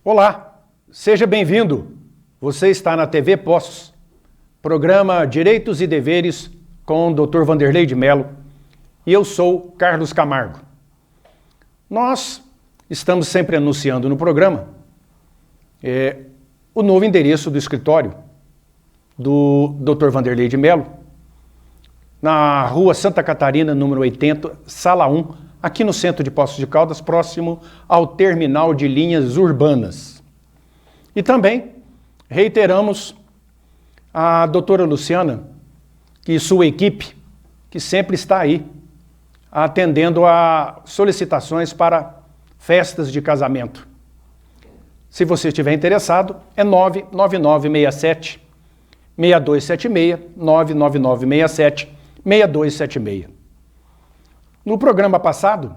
Olá, seja bem-vindo. Você está na TV Postos, programa Direitos e Deveres com o Dr. Vanderlei de Mello, e eu sou Carlos Camargo. Nós estamos sempre anunciando no programa o novo endereço do escritório do Dr. Vanderlei de Mello, na Rua Santa Catarina, número 80, Sala 1, aqui no centro de Poços de Caldas, próximo ao terminal de linhas urbanas. E também reiteramos a doutora Luciana e sua equipe, que sempre está aí, atendendo a solicitações para festas de casamento. Se você estiver interessado, é 99967-6276, 99967-6276. No programa passado,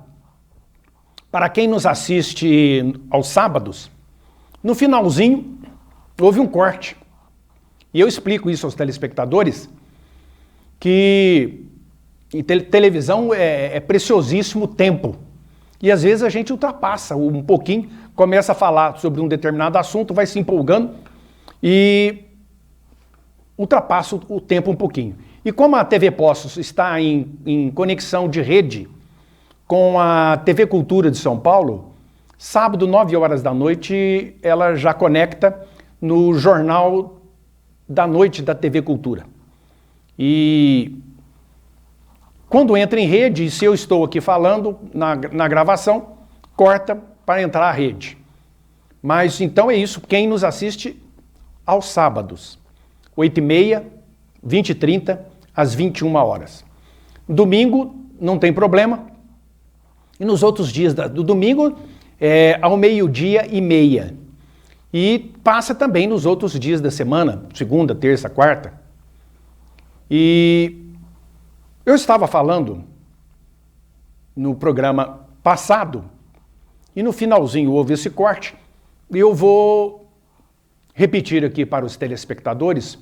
para quem nos assiste aos sábados, no finalzinho houve um corte. E eu explico isso aos telespectadores, que em televisão é preciosíssimo tempo. E às vezes a gente ultrapassa um pouquinho, começa a falar sobre um determinado assunto, vai se empolgando e ultrapassa o tempo um pouquinho. E como a TV Postos está em conexão de rede com a TV Cultura de São Paulo, sábado, 9 horas da noite, ela já conecta no Jornal da Noite da TV Cultura. E quando entra em rede, se eu estou aqui falando na gravação, corta para entrar a rede. Mas então é isso, quem nos assiste aos sábados, 8h30, 20h30, às 21 horas. Domingo não tem problema. E nos outros dias do domingo, ao 12h30. E passa também nos outros dias da semana, segunda, terça, quarta. E eu estava falando no programa passado, e no finalzinho houve esse corte, e eu vou repetir aqui para os telespectadores,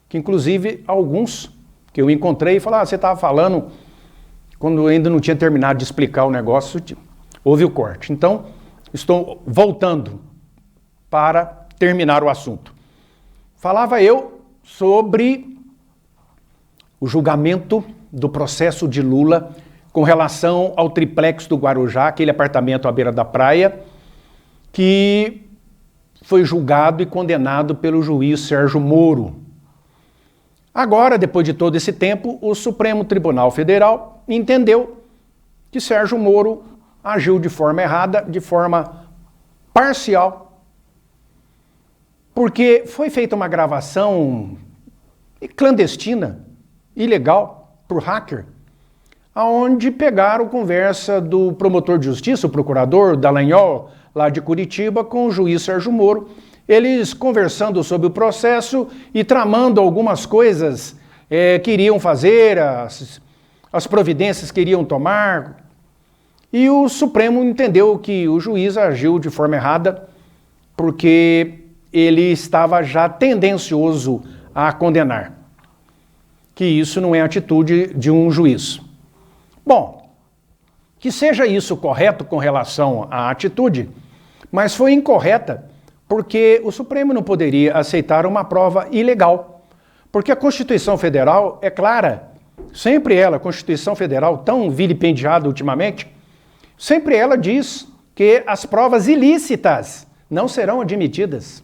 que inclusive alguns que eu encontrei falaram, você estava falando quando eu ainda não tinha terminado de explicar o negócio, houve o corte. Então, estou voltando para terminar o assunto. Falava eu sobre o julgamento do processo de Lula com relação ao triplex do Guarujá, aquele apartamento à beira da praia, que foi julgado e condenado pelo juiz Sérgio Moro. Agora, depois de todo esse tempo, o Supremo Tribunal Federal entendeu que Sérgio Moro agiu de forma errada, de forma parcial, porque foi feita uma gravação clandestina, ilegal, por hacker, aonde pegaram conversa do promotor de justiça, o procurador Dallagnol, lá de Curitiba, com o juiz Sérgio Moro, eles conversando sobre o processo e tramando algumas coisas que iriam fazer, as providências que iriam tomar. E o Supremo entendeu que o juiz agiu de forma errada porque ele estava já tendencioso a condenar. Que isso não é atitude de um juiz. Bom, que seja isso correto com relação à atitude, mas foi incorreta porque o Supremo não poderia aceitar uma prova ilegal. Porque a Constituição Federal é clara, sempre ela, a Constituição Federal tão vilipendiada ultimamente, sempre ela diz que as provas ilícitas não serão admitidas.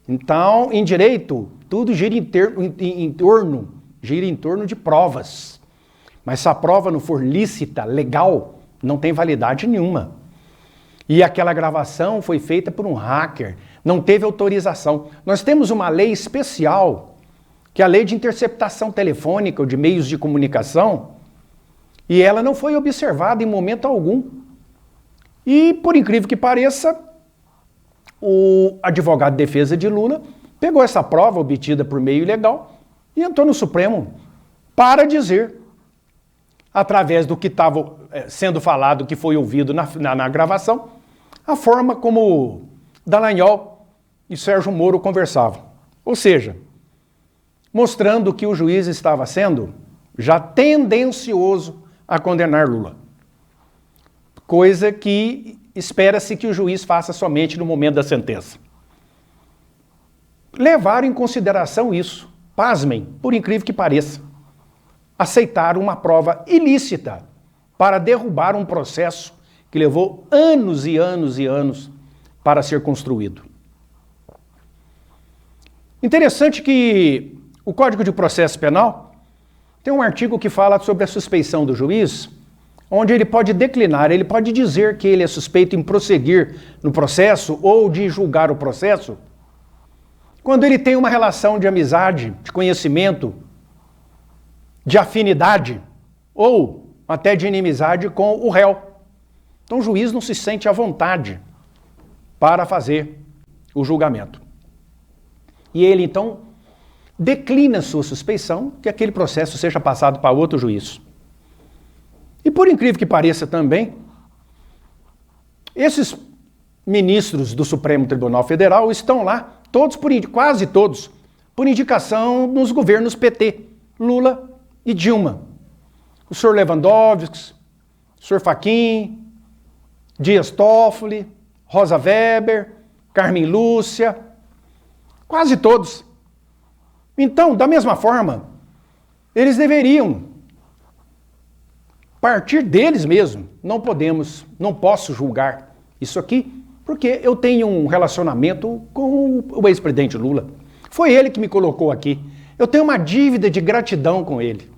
Então, em direito, tudo gira em torno de provas. Mas se a prova não for lícita, legal, não tem validade nenhuma. E aquela gravação foi feita por um hacker, não teve autorização. Nós temos uma lei especial, que é a Lei de Interceptação Telefônica ou de Meios de Comunicação, e ela não foi observada em momento algum. E, por incrível que pareça, o advogado de defesa de Lula pegou essa prova obtida por meio ilegal e entrou no Supremo para dizer, através do que estava sendo falado, que foi ouvido na gravação, a forma como Dallagnol e Sérgio Moro conversavam. Ou seja, mostrando que o juiz estava sendo já tendencioso a condenar Lula. Coisa que espera-se que o juiz faça somente no momento da sentença. Levaram em consideração isso. Pasmem, por incrível que pareça. Aceitaram uma prova ilícita para derrubar um processo que levou anos e anos e anos para ser construído. Interessante que o Código de Processo Penal tem um artigo que fala sobre a suspeição do juiz, onde ele pode declinar, ele pode dizer que ele é suspeito em prosseguir no processo ou de julgar o processo, quando ele tem uma relação de amizade, de conhecimento, de afinidade ou até de inimizade com o réu. Então o juiz não se sente à vontade para fazer o julgamento. E ele então declina sua suspeição que aquele processo seja passado para outro juiz. E por incrível que pareça também, esses ministros do Supremo Tribunal Federal estão lá, quase todos, por indicação nos governos PT, Lula e Dilma. O senhor Lewandowski, o senhor Fachin, Dias Toffoli, Rosa Weber, Carmen Lúcia, quase todos. Então, da mesma forma, eles deveriam partir deles mesmo. Não posso julgar isso aqui, porque eu tenho um relacionamento com o ex-presidente Lula. Foi ele que me colocou aqui. Eu tenho uma dívida de gratidão com ele.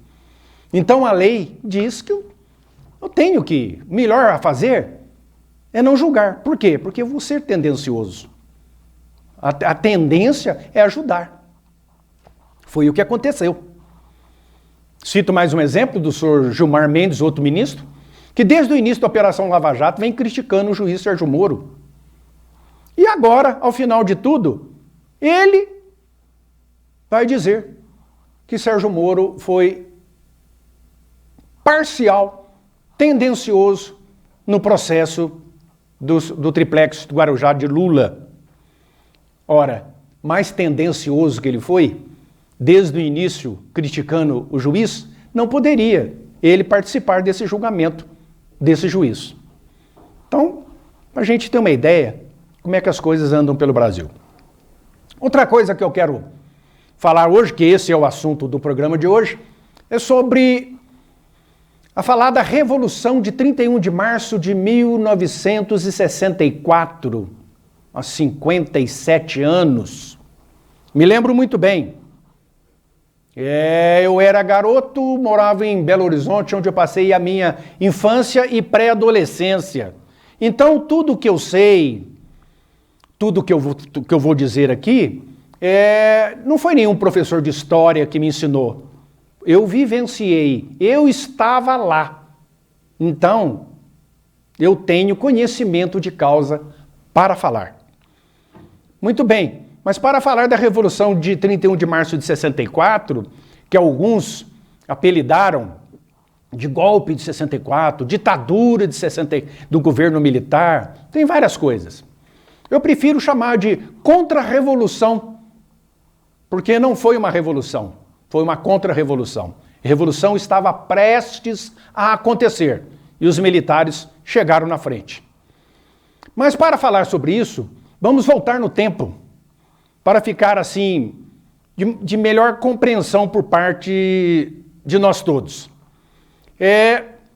Então a lei diz que eu tenho que, melhor a fazer é não julgar. Por quê? Porque eu vou ser tendencioso. A tendência é ajudar. Foi o que aconteceu. Cito mais um exemplo do senhor Gilmar Mendes, outro ministro, que desde o início da Operação Lava Jato vem criticando o juiz Sérgio Moro. E agora, ao final de tudo, ele vai dizer que Sérgio Moro foi parcial, tendencioso no processo do triplex do Guarujá de Lula. Ora, mais tendencioso que ele foi, desde o início criticando o juiz, não poderia ele participar desse julgamento desse juiz. Então, para a gente ter uma ideia como é que as coisas andam pelo Brasil. Outra coisa que eu quero falar hoje, que esse é o assunto do programa de hoje, é sobre a falada Revolução de 31 de março de 1964, há 57 anos. Me lembro muito bem. Eu era garoto, morava em Belo Horizonte, onde eu passei a minha infância e pré-adolescência. Então, tudo que eu sei, tudo que eu vou dizer aqui, não foi nenhum professor de história que me ensinou. Eu vivenciei, eu estava lá. Então, eu tenho conhecimento de causa para falar. Muito bem, mas para falar da Revolução de 31 de março de 64, que alguns apelidaram de golpe de 64, ditadura do governo militar, tem várias coisas. Eu prefiro chamar de contra-revolução, porque não foi uma revolução, foi uma contra-revolução. A revolução estava prestes a acontecer e os militares chegaram na frente. Mas para falar sobre isso, vamos voltar no tempo, para ficar assim, de melhor compreensão por parte de nós todos.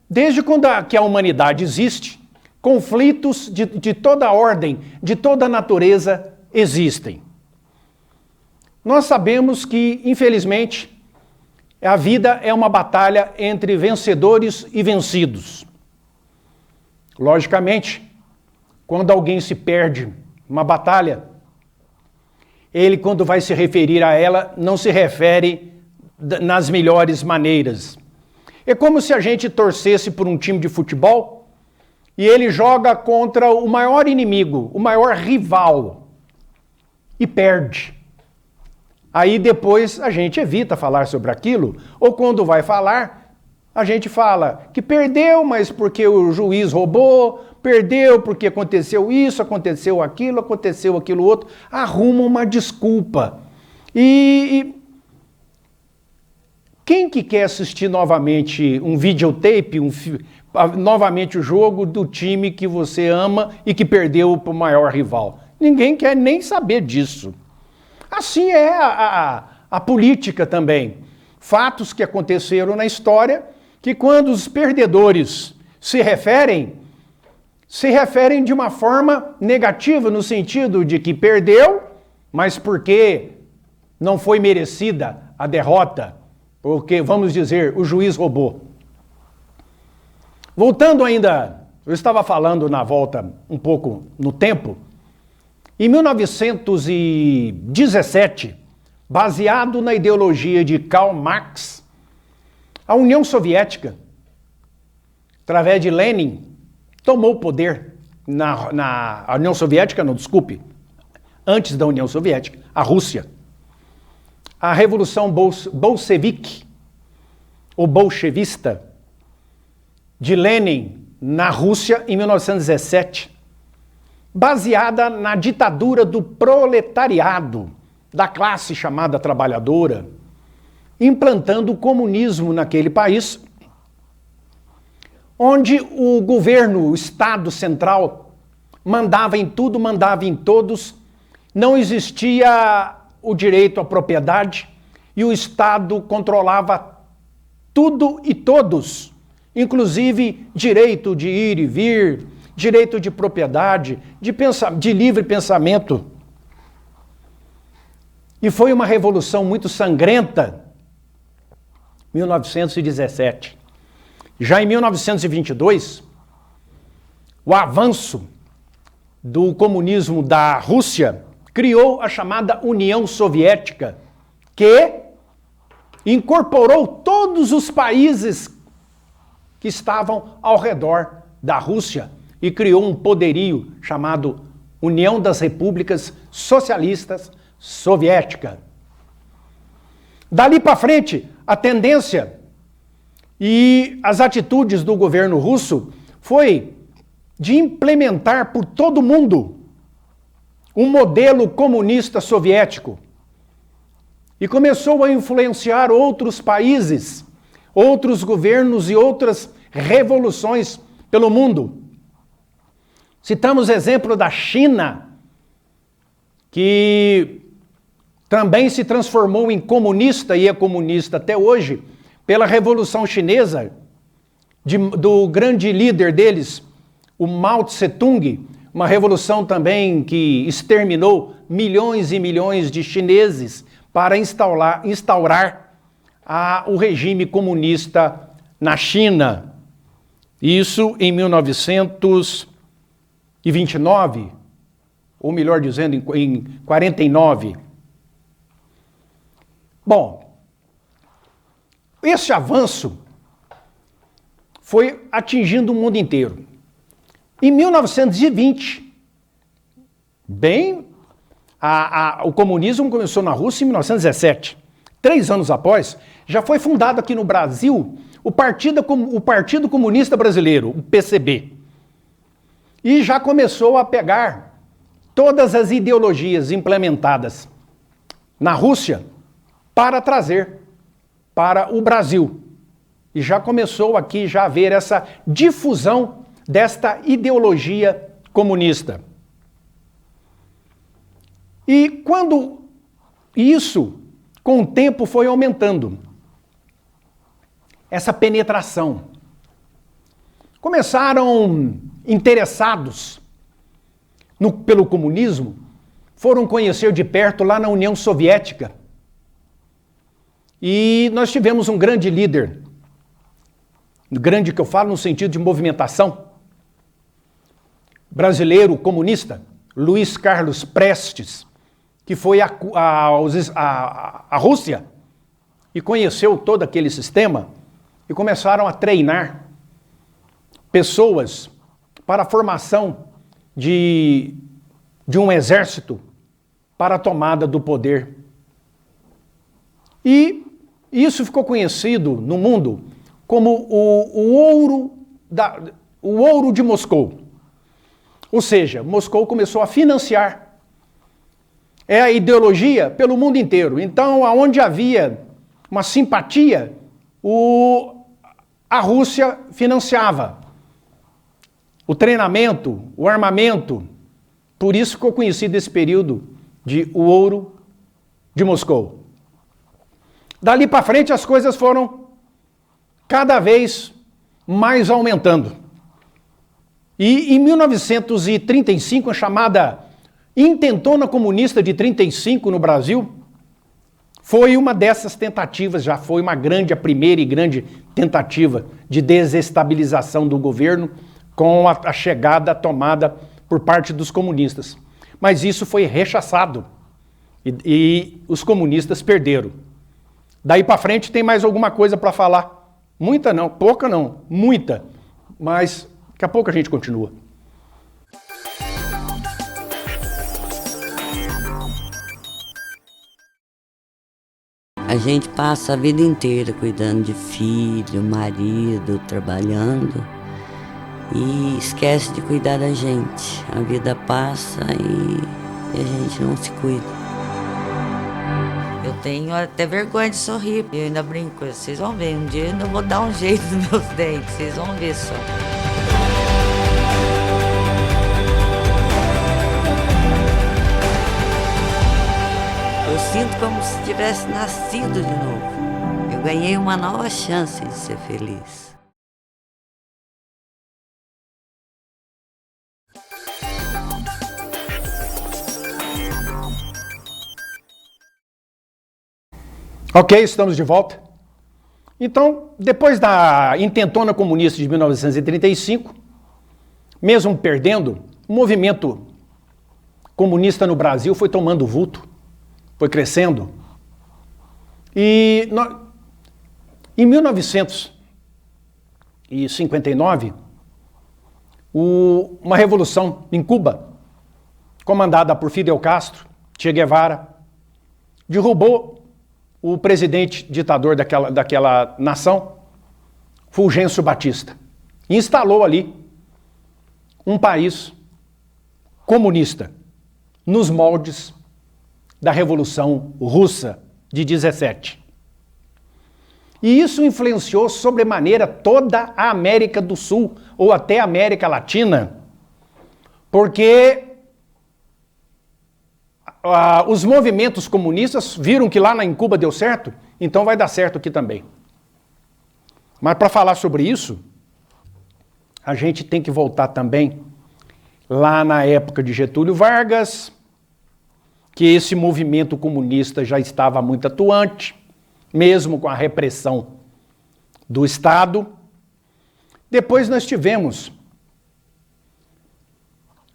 Desde quando que a humanidade existe, conflitos de toda ordem, de toda natureza existem. Nós sabemos que, infelizmente, a vida é uma batalha entre vencedores e vencidos. Logicamente, quando alguém se perde uma batalha, ele, quando vai se referir a ela, não se refere nas melhores maneiras. É como se a gente torcesse por um time de futebol e ele joga contra o maior inimigo, o maior rival, e perde. Aí depois a gente evita falar sobre aquilo, ou quando vai falar, a gente fala que perdeu, mas porque o juiz roubou, perdeu porque aconteceu isso, aconteceu aquilo outro, arruma uma desculpa. E quem que quer assistir novamente um videotape, novamente o jogo do time que você ama e que perdeu para o maior rival? Ninguém quer nem saber disso. Assim é a política também. Fatos que aconteceram na história, que quando os perdedores se referem de uma forma negativa, no sentido de que perdeu, mas porque não foi merecida a derrota, porque, vamos dizer, o juiz roubou. Voltando ainda, eu estava falando na volta um pouco no tempo, em 1917, baseado na ideologia de Karl Marx, a União Soviética, através de Lenin, tomou o poder na União Soviética, não, desculpe, antes da União Soviética, a Rússia. A Revolução Bolchevique, ou bolchevista, de Lenin na Rússia em 1917, baseada na ditadura do proletariado, da classe chamada trabalhadora, implantando o comunismo naquele país, onde o governo, o Estado central, mandava em tudo, mandava em todos, não existia o direito à propriedade e o Estado controlava tudo e todos, inclusive direito de ir e vir, direito de propriedade, de livre pensamento. E foi uma revolução muito sangrenta, 1917. Já em 1922, o avanço do comunismo da Rússia criou a chamada União Soviética, que incorporou todos os países que estavam ao redor da Rússia e criou um poderio chamado União das Repúblicas Socialistas Soviética. Dali para frente, a tendência e as atitudes do governo russo foi de implementar por todo o mundo um modelo comunista soviético e começou a influenciar outros países, outros governos e outras revoluções pelo mundo. Citamos exemplo da China, que também se transformou em comunista e é comunista até hoje, pela Revolução Chinesa, do grande líder deles, o Mao Tse-tung, uma revolução também que exterminou milhões e milhões de chineses para instaurar o regime comunista na China. Isso em 1929, ou melhor dizendo, em 49. Bom, esse avanço foi atingindo o mundo inteiro. Em 1920, o comunismo começou na Rússia em 1917. 3 anos após, já foi fundado aqui no Brasil o Partido Comunista Brasileiro, o PCB. E já começou a pegar todas as ideologias implementadas na Rússia para trazer para o Brasil. E já começou aqui já a haver essa difusão desta ideologia comunista. E quando isso, com o tempo, foi aumentando, essa penetração, começaram interessados pelo comunismo, foram conhecer de perto lá na União Soviética. E nós tivemos um grande líder, grande que eu falo no sentido de movimentação, brasileiro comunista, Luiz Carlos Prestes, que foi à Rússia e conheceu todo aquele sistema e começaram a treinar pessoas para a formação de um exército para a tomada do poder. E isso ficou conhecido no mundo como o ouro de Moscou. Ou seja, Moscou começou a financiar. É a ideologia pelo mundo inteiro. Então, aonde havia uma simpatia, a Rússia financiava o treinamento, o armamento. Por isso ficou conhecido esse período de o ouro de Moscou. Dali para frente as coisas foram cada vez mais aumentando. E em 1935, a chamada Intentona Comunista de 35 no Brasil, foi uma dessas tentativas, já foi a primeira e grande tentativa de desestabilização do governo com a chegada, a tomada por parte dos comunistas. Mas isso foi rechaçado e os comunistas perderam. Daí para frente tem mais alguma coisa para falar. Muita não, pouca não, muita. Mas daqui a pouco a gente continua. A gente passa a vida inteira cuidando de filho, marido, trabalhando e esquece de cuidar da gente. A vida passa e a gente não se cuida. Eu tenho até vergonha de sorrir. Eu ainda brinco, vocês vão ver, um dia eu ainda vou dar um jeito nos meus dentes, vocês vão ver só. Eu sinto como se tivesse nascido de novo. Eu ganhei uma nova chance de ser feliz. Ok, estamos de volta. Então, depois da Intentona Comunista de 1935, mesmo perdendo, o movimento comunista no Brasil foi tomando vulto, foi crescendo. E em 1959, uma revolução em Cuba, comandada por Fidel Castro, Che Guevara, derrubou o presidente ditador daquela nação, Fulgêncio Batista, e instalou ali um país comunista, nos moldes da Revolução Russa de 17. E isso influenciou sobremaneira toda a América do Sul, ou até a América Latina, porque os movimentos comunistas viram que lá em Cuba deu certo, então vai dar certo aqui também. Mas para falar sobre isso, a gente tem que voltar também lá na época de Getúlio Vargas, que esse movimento comunista já estava muito atuante, mesmo com a repressão do Estado. Depois nós tivemos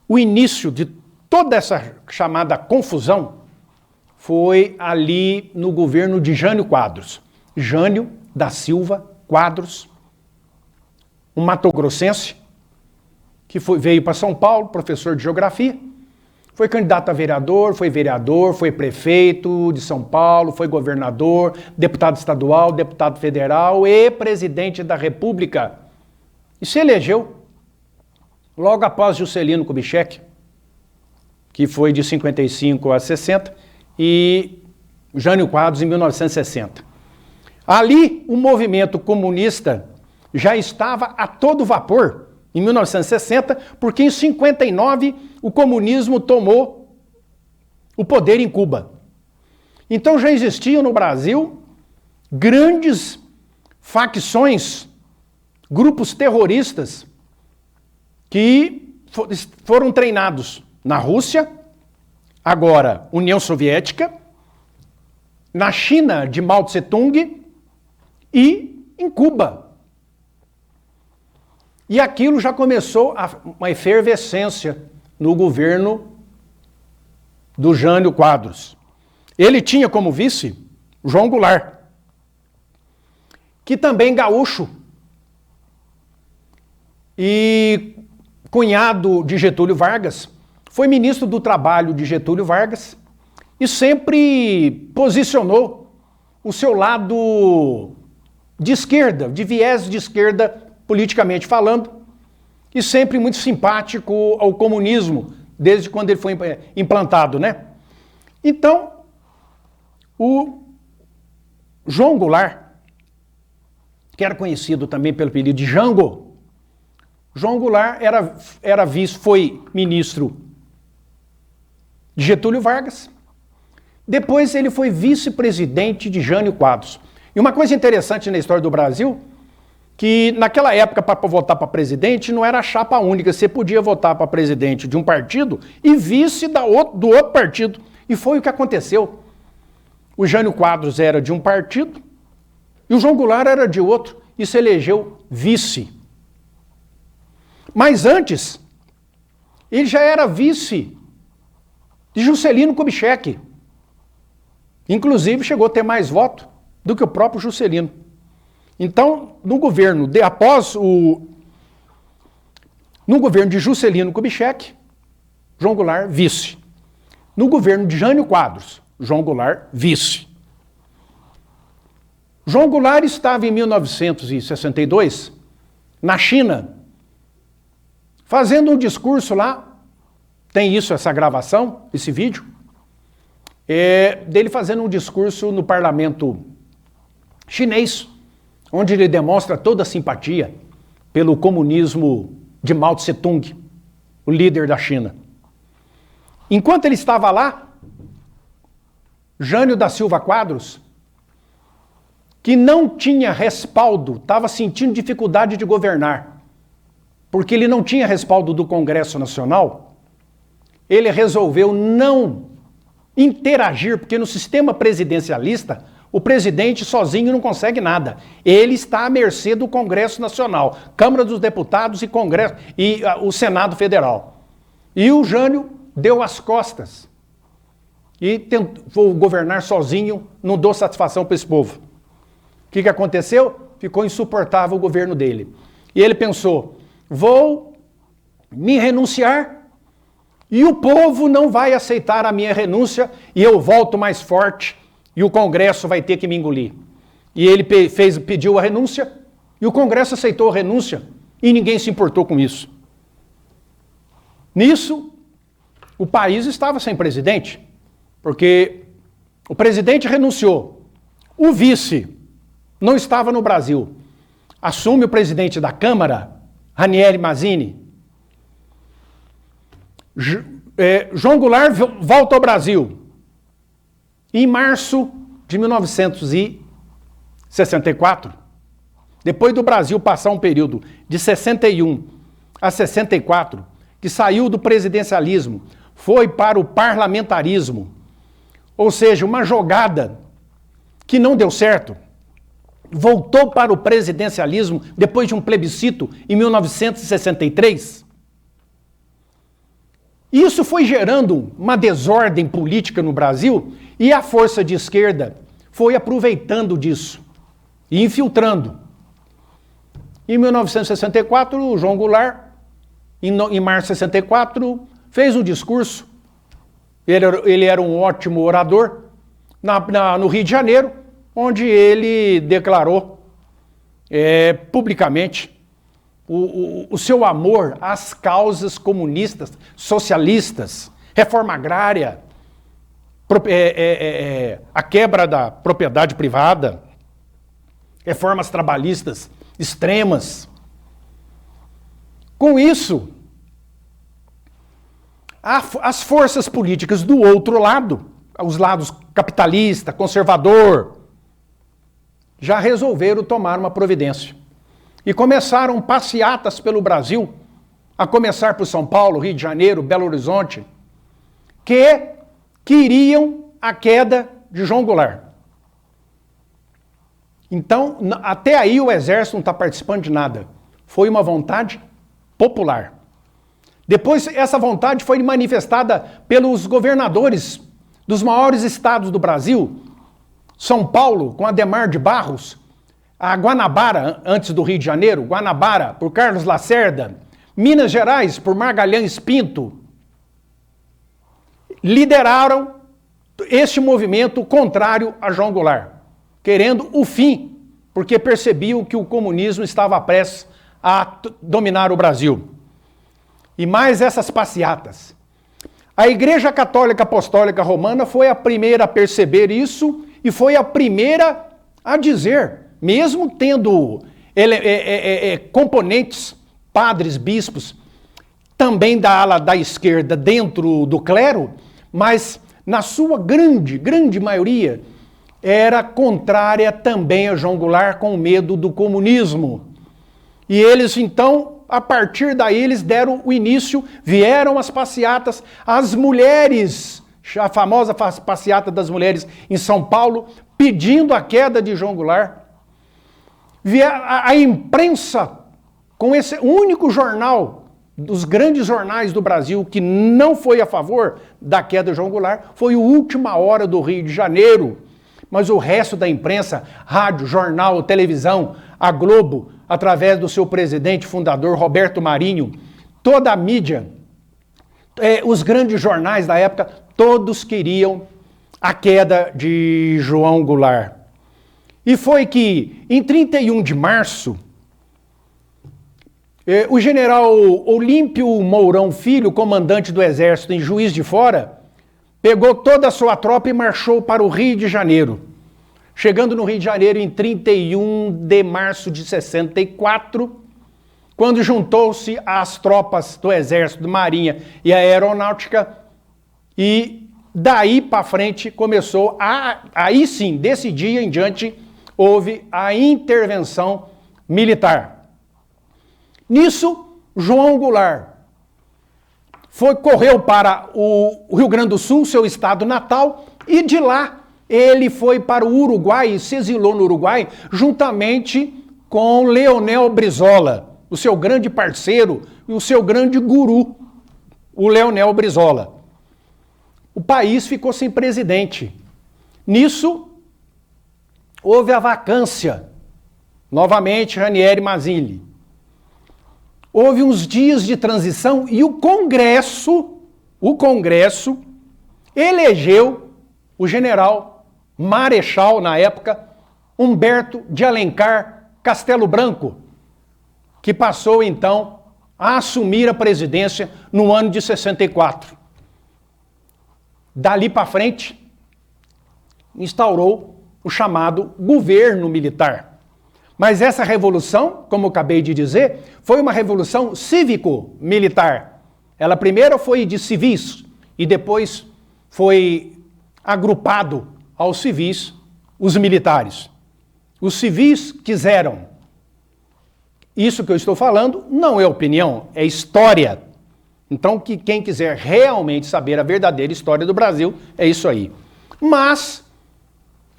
o início de toda essa chamada confusão, foi ali no governo de Jânio Quadros. Jânio da Silva Quadros, um matogrossense, que veio para São Paulo, professor de geografia, foi candidato a vereador, foi prefeito de São Paulo, foi governador, deputado estadual, deputado federal e presidente da República. E se elegeu logo após Juscelino Kubitschek, que foi de 55 a 60, e Jânio Quadros em 1960. Ali, o movimento comunista já estava a todo vapor, em 1960, porque em 59 o comunismo tomou o poder em Cuba. Então já existiam no Brasil grandes facções, grupos terroristas que foram treinados na Rússia, agora União Soviética, na China de Mao Tse-tung e em Cuba. E aquilo já começou uma efervescência no governo do Jânio Quadros. Ele tinha como vice João Goulart, que também gaúcho e cunhado de Getúlio Vargas, foi ministro do Trabalho de Getúlio Vargas e sempre posicionou o seu lado de esquerda, de viés de esquerda, politicamente falando, e sempre muito simpático ao comunismo, desde quando ele foi implantado, né? Então, o João Goulart, que era conhecido também pelo apelido de Jango, João Goulart foi ministro de Getúlio Vargas, depois ele foi vice-presidente de Jânio Quadros. E uma coisa interessante na história do Brasil, que naquela época, para votar para presidente, não era chapa única, você podia votar para presidente de um partido e vice do outro partido. E foi o que aconteceu. O Jânio Quadros era de um partido e o João Goulart era de outro e se elegeu vice. Mas antes, ele já era vice de Juscelino Kubitschek. Inclusive, chegou a ter mais voto do que o próprio Juscelino. Então, no governo de Juscelino Kubitschek, João Goulart, vice. No governo de Jânio Quadros, João Goulart, vice. João Goulart estava em 1962, na China, fazendo um discurso lá, tem essa gravação, esse vídeo, dele fazendo um discurso no parlamento chinês, onde ele demonstra toda a simpatia pelo comunismo de Mao Tse-tung, o líder da China. Enquanto ele estava lá, Jânio da Silva Quadros, que não tinha respaldo, estava sentindo dificuldade de governar, porque ele não tinha respaldo do Congresso Nacional, ele resolveu não interagir, porque no sistema presidencialista, o presidente sozinho não consegue nada. Ele está à mercê do Congresso Nacional, Câmara dos Deputados e Congresso e o Senado Federal. E o Jânio deu as costas e tentou governar sozinho, não deu satisfação para esse povo. O que aconteceu? Ficou insuportável o governo dele. E ele pensou, vou me renunciar e o povo não vai aceitar a minha renúncia e eu volto mais forte e o Congresso vai ter que me engolir. E ele pediu a renúncia e o Congresso aceitou a renúncia e ninguém se importou com isso. Nisso, o país estava sem presidente, porque o presidente renunciou, o vice não estava no Brasil. Assume o presidente da Câmara, Ranieri Mazzini. João Goulart volta ao Brasil. Em março de 1964, depois do Brasil passar um período de 61 a 64, que saiu do presidencialismo, foi para o parlamentarismo, ou seja, uma jogada que não deu certo, voltou para o presidencialismo depois de um plebiscito em 1963. Isso foi gerando uma desordem política no Brasil e a força de esquerda foi aproveitando disso e infiltrando. Em 1964, o João Goulart, em março de 64, fez um discurso. Ele era um ótimo orador no Rio de Janeiro, onde ele declarou publicamente o seu amor às causas comunistas, socialistas, reforma agrária, a quebra da propriedade privada, reformas trabalhistas extremas. Com isso, as forças políticas do outro lado, os lados capitalista, conservador, já resolveram tomar uma providência. E começaram passeatas pelo Brasil, a começar por São Paulo, Rio de Janeiro, Belo Horizonte, que queriam a queda de João Goulart. Então, até aí o Exército não está participando de nada. Foi uma vontade popular. Depois, essa vontade foi manifestada pelos governadores dos maiores estados do Brasil, São Paulo, com Adhemar de Barros, a Guanabara, antes do Rio de Janeiro, Guanabara, por Carlos Lacerda, Minas Gerais, por Magalhães Pinto, lideraram este movimento contrário a João Goulart, querendo o fim, porque percebiam que o comunismo estava prestes a dominar o Brasil. e mais essas passeatas. A Igreja Católica Apostólica Romana foi a primeira a perceber isso e foi a primeira a dizer, mesmo tendo componentes, padres, bispos, também da ala da esquerda dentro do clero, mas na sua grande maioria era contrária também a João Goulart, com medo do comunismo. E eles então, a partir daí, eles deram o início, vieram as passeatas, as mulheres, a famosa passeata das mulheres em São Paulo, pedindo a queda de João Goulart. A imprensa, com esse único jornal, dos grandes jornais do Brasil, que não foi a favor da queda de João Goulart, foi o Última Hora do Rio de Janeiro. Mas o resto da imprensa, rádio, jornal, televisão, a Globo, através do seu presidente fundador, Roberto Marinho, toda a mídia, os grandes jornais da época, todos queriam a queda de João Goulart. E foi que, em 31 de março, o general Olímpio Mourão Filho, comandante do Exército em Juiz de Fora, pegou toda a sua tropa e marchou para o Rio de Janeiro. Chegando no Rio de Janeiro em 31 de março de 64, quando juntou-se às tropas do Exército, Marinha e a Aeronáutica, e daí para frente começou, aí sim, desse dia em diante, houve a intervenção militar. Nisso, João Goulart correu para o Rio Grande do Sul, seu estado natal, e de lá ele foi para o Uruguai e se exilou no Uruguai juntamente com Leonel Brizola, o seu grande parceiro e o seu grande guru, o Leonel Brizola. O país ficou sem presidente. Nisso, houve a vacância, novamente Ranieri Mazzilli. Houve uns dias de transição e o Congresso elegeu o general marechal, na época, Humberto de Alencar Castelo Branco, que passou então a assumir a presidência no ano de 64. Dali para frente, instaurou o chamado governo militar. Mas essa revolução, como eu acabei de dizer, foi uma revolução cívico-militar. Ela primeiro foi de civis e depois foi agrupado aos civis os militares. Os civis quiseram. Isso que eu estou falando não é opinião, é história. Então, quem quiser realmente saber a verdadeira história do Brasil, é isso aí. Mas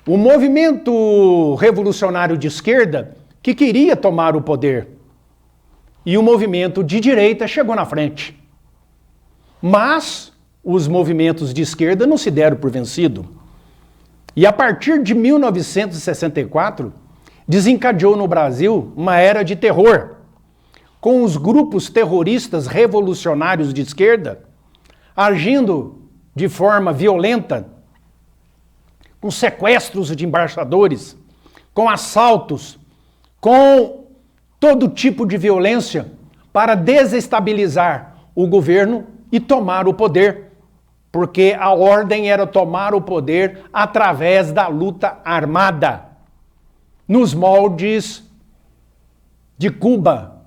o movimento revolucionário de esquerda que queria tomar o poder e o movimento de direita chegou na frente. Mas os movimentos de esquerda não se deram por vencido. E a partir de 1964, desencadeou no Brasil uma era de terror, com os grupos terroristas revolucionários de esquerda agindo de forma violenta, com sequestros de embaixadores, com assaltos, com todo tipo de violência para desestabilizar o governo e tomar o poder, porque a ordem era tomar o poder através da luta armada, nos moldes de Cuba,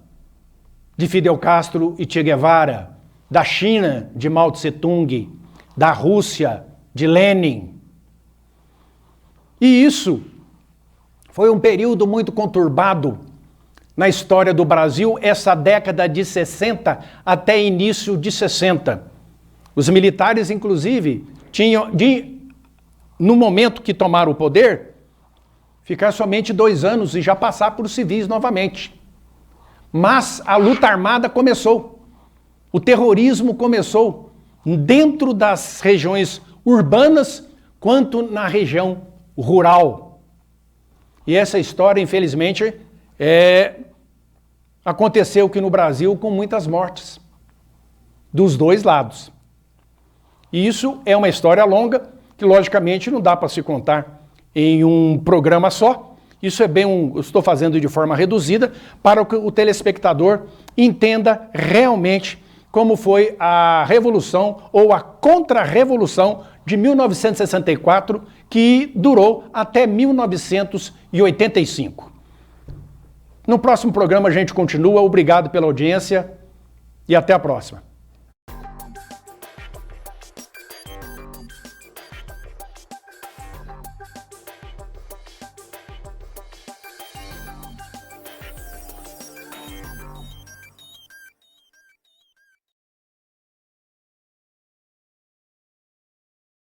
de Fidel Castro e Che Guevara, da China, de Mao Tse-tung, da Rússia, de Lenin. E isso foi um período muito conturbado na história do Brasil, essa década de 60 até início de 60. Os militares, inclusive, tinham, no momento que tomaram o poder, ficar somente 2 anos e já passar por civis novamente. Mas a luta armada começou. O terrorismo começou dentro das regiões urbanas quanto na região rural. E essa história, infelizmente, aconteceu aqui no Brasil com muitas mortes, dos dois lados. E isso é uma história longa, que logicamente não dá para se contar em um programa só. Isso eu estou fazendo de forma reduzida, para que o telespectador entenda realmente como foi a Revolução ou a Contra-Revolução de 1964, que durou até 1985. No próximo programa a gente continua. Obrigado pela audiência e até a próxima.